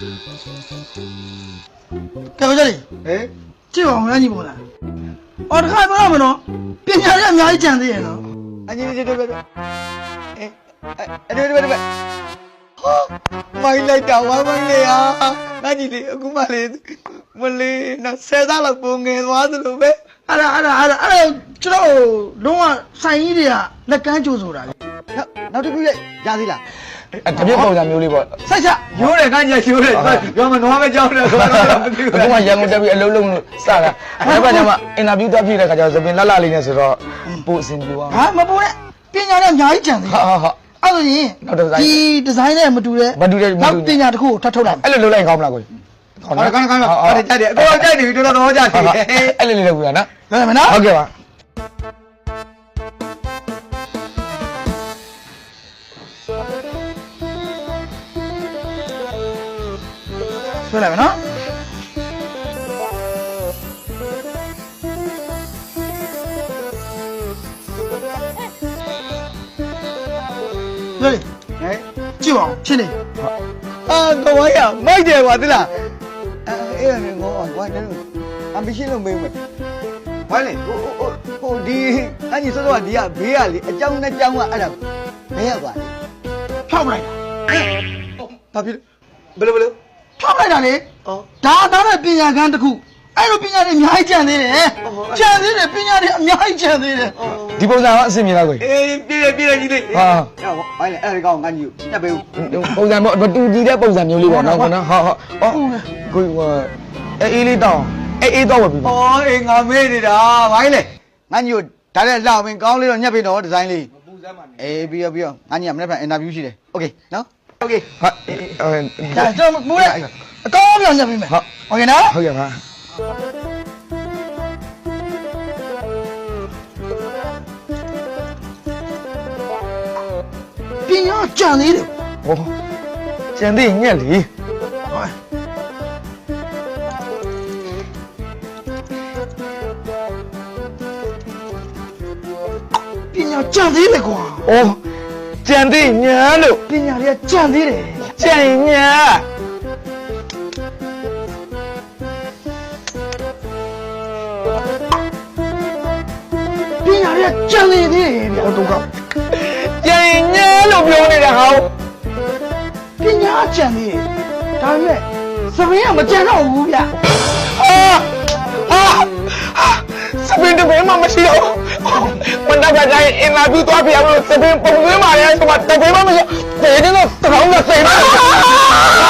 ကဲကြလေကြည့်အောင်လည်းညီမို့လားအော်တခါပြောရမလို့ပညာရေးအများကြီးကြံသေးရဲ့နော်အညီတို့ပဲအဲ့ဒီမိုင်းလိုက်တော့ဝိုင်းမိုင်းလေဟာငါကြီးလေအခုမှလေမလေးနော်ဆယ်သားလောက်ပုံငယ်သွားသလိုပဲအဲ့ကျွန်တော်လုံးဝဆိုင်ကြီးတွေကလက်ကမ်းကြိုးဆိုတာလေနောက်တစ်ခုရသေးလားတပြည့်ပုံစံမျိုးလေးပေါ့ဆက်ချရိုးတယ်ငါကြီးရိုးတယ်ပြောမနွားပဲကြောက်တယ်ဆိုတော့အခုမှရန်ကုန်တက်ပြီးအလုံးလုံးလို့စတာအဲ့ဘာကြောင့်မှအင်တာဗျူးတက်ပြီးတဲ့ခါကျတော့သပင်လှလှလေးနဲ့ဆိုတော့ပို့အဆင်ပြေပါဟာမပို့နဲ့ပညာနဲ့အများကြီးကြံသေးဟုတ်အဲ့ဆိုရင်ဒီဒီဇိုင်းနဲ့မတူတဲ့နောက်ပညာတစ်ခုကိုထပ်ထုတ်လိုက်အဲ့လိုလုပ်လိုက်ကောင်းမလားကိုကောင်းတယ်အဲ့ကြိုက်တယ်အကိုကြိုက်နေပြီတော်တော်ကြိုက်တယ်အဲ့လိုလေးလုပ်ပြရနော်ဟုတ်မယ်နော်ဟုတ်ကဲ့ပါဆွဲလိုက်မယ်နော်လေကြည့်ပါဦးချင်းနေကဝိုင်းရမိုက်တယ်ကွာသိလားအေးငေါဝိုင်းတယ်အမ်ဘီရှင်လုံးမေးမယ်ဝိုင်းလေဟိုဒီအညီစောစောကဒီကဘေးကလေအကြောင်းနဲ့ကြောင်းကအဲ့ဒါဘယ်ရောက်သွားလဲဖြောက်လိုက်တာဘာဖြစ်ဘယ်လိုဖြောက်လိုက်တာလေဒါတော့ပညာကန်းတစ်ခုအဲ့လိုပညာတွေအများကြီးကျန်သေးတယ်ကျန်သေးတယ်ပညာတွေအများကြီးကျန်သေးတယ်ဒီပုံစံကအဆင်ပြေလားကိုအေးပြည့်ကြီးလေးဟာဟိုင်းလေအဲ့ဒီကောင်ငါကြီးကိုညက်ပေးဦးပုံစံပေါ့မတူကြည့်တဲ့ပုံစံမျိုးလေးပေါ့နော်ဟုတ်ကိုအေးလေးတောင်းအေးတော့ဝယ်ပြီအေးငါမေးနေတာဟိုင်းလေငါကြီးကိုဒါလည်းလှအောင်ကောင်းလေးတော့ညက်ပေးတော့ဒီဇိုင်းလေးမပူစမ်းပါနဲ့အေးပြီးတော့ငါကြီးကမနေ့ကအင်တာဗျူးရှိတယ်โอเคနော်โอเคဟာဒါကျွန်တော်မိုးလိုက်အကောင်းပြောင်းညက်ပေးမယ်ဟုတ်โอเคနော်ဟုတ်ကဲ့ပါပညာကြံသေးတယ်ဟောကျန်သေးညက်လေပညာကြံသေးတယ်ကွာအော်ကျန်သေးညာလို့ပညာတွေကကြံသေးတယ်ကျန်ညာပညာတွေကကြံသေးတယ်ဗျာတော့ကျန်ညာလို့ပြောနေတဲ့ဟာပညာကြံသေးတယ်ဒါပေမဲ့စပင်းကမကြံတော့ဘူးဗျာစပင်းတပင်းမှမရှိတော့မနက်ကကြိုင်အင်တာဗျူးသွားပြရလို့စပင်းပုံသွင်းပါလေဆိုတော့တပင်းမှမရှိသေတယ်တော့တောင်းတော့သေပါ